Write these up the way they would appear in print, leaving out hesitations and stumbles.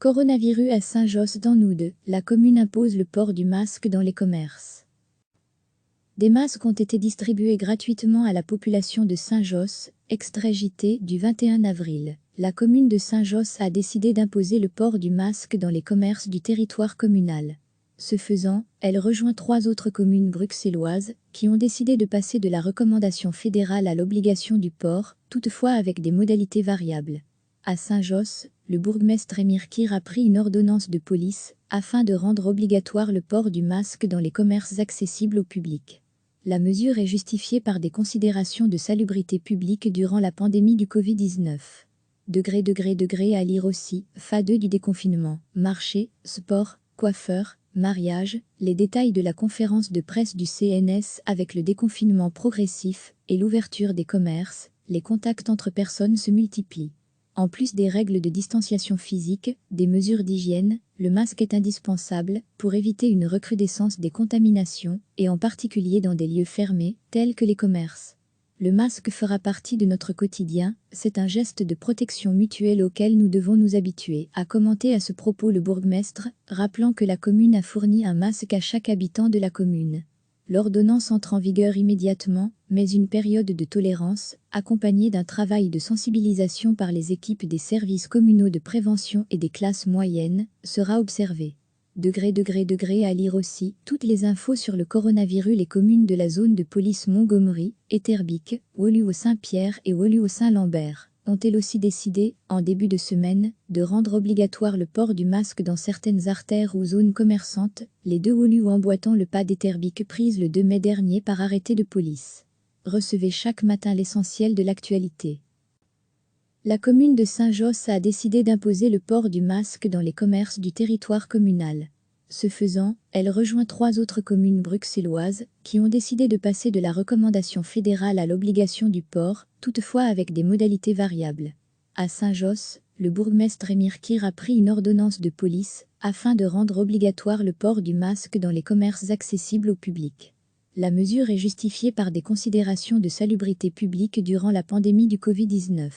Coronavirus à Saint-Josse dans Noude, la commune impose le port du masque dans les commerces. Des masques ont été distribués gratuitement à la population de Saint-Josse, extrait JT du 21 avril. La commune de Saint-Josse a décidé d'imposer le port du masque dans les commerces du territoire communal. Ce faisant, elle rejoint 3 autres communes bruxelloises qui ont décidé de passer de la recommandation fédérale à l'obligation du port, toutefois avec des modalités variables. À Saint-Josse, le bourgmestre Émir Kir a pris une ordonnance de police afin de rendre obligatoire le port du masque dans les commerces accessibles au public. La mesure est justifiée par des considérations de salubrité publique durant la pandémie du Covid-19. À lire aussi, FA2 du déconfinement, marché, sport, coiffeur, mariage, les détails de la conférence de presse du CNS avec le déconfinement progressif et l'ouverture des commerces, les contacts entre personnes se multiplient. En plus des règles de distanciation physique, des mesures d'hygiène, le masque est indispensable pour éviter une recrudescence des contaminations, et en particulier dans des lieux fermés, tels que les commerces. Le masque fera partie de notre quotidien, c'est un geste de protection mutuelle auquel nous devons nous habituer, a commenté à ce propos le bourgmestre, rappelant que la commune a fourni un masque à chaque habitant de la commune. L'ordonnance entre en vigueur immédiatement, mais une période de tolérance, accompagnée d'un travail de sensibilisation par les équipes des services communaux de prévention et des classes moyennes, sera observée. À lire aussi, toutes les infos sur le coronavirus. Les communes de la zone de police Montgomery, Etterbeek, Woluwe-Saint-Pierre et Woluwe-Saint-Lambert ont elles aussi décidé, en début de semaine, de rendre obligatoire le port du masque dans certaines artères ou zones commerçantes, les deux Woluwe emboîtant le pas d'Etterbeek prise le 2 mai dernier par arrêté de police. Recevez chaque matin l'essentiel de l'actualité. La commune de Saint-Josse a décidé d'imposer le port du masque dans les commerces du territoire communal. Ce faisant, elle rejoint 3 autres communes bruxelloises qui ont décidé de passer de la recommandation fédérale à l'obligation du port, toutefois avec des modalités variables. À Saint-Josse, le bourgmestre Émir Kir a pris une ordonnance de police afin de rendre obligatoire le port du masque dans les commerces accessibles au public. La mesure est justifiée par des considérations de salubrité publique durant la pandémie du Covid-19.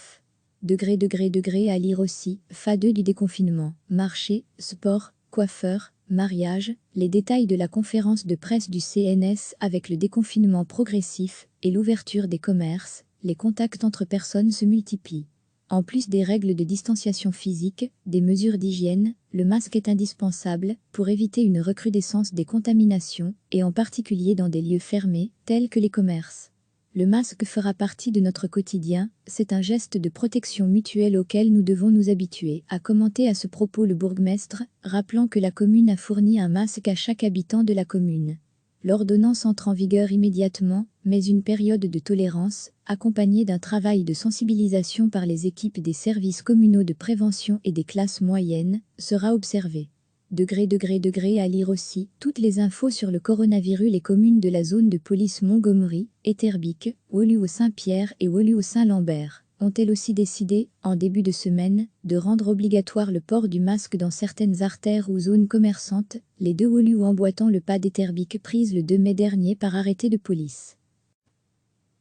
À lire aussi, FA2 du déconfinement, marché, sport, coiffeur, mariage, les détails de la conférence de presse du CNS avec le déconfinement progressif et l'ouverture des commerces, les contacts entre personnes se multiplient. En plus des règles de distanciation physique, des mesures d'hygiène, le masque est indispensable pour éviter une recrudescence des contaminations, et en particulier dans des lieux fermés, tels que les commerces. Le masque fera partie de notre quotidien, c'est un geste de protection mutuelle auquel nous devons nous habituer, a commenté à ce propos le bourgmestre, rappelant que la commune a fourni un masque à chaque habitant de la commune. L'ordonnance entre en vigueur immédiatement, mais une période de tolérance, accompagnée d'un travail de sensibilisation par les équipes des services communaux de prévention et des classes moyennes, sera observée. À lire aussi, toutes les infos sur le coronavirus. Les communes de la zone de police Montgomery, Etterbeek, Woluwe-Saint-Pierre et Woluwe-Saint-Lambert ont elles aussi décidé, en début de semaine, de rendre obligatoire le port du masque dans certaines artères ou zones commerçantes, les deux Woluwe emboîtant le pas d'Etterbeek prise le 2 mai dernier par arrêté de police.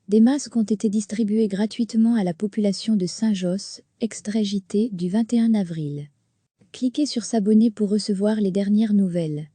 Des masques ont été distribués gratuitement à la population de Saint-Josse, extrait JT du 21 avril. Cliquez sur s'abonner pour recevoir les dernières nouvelles.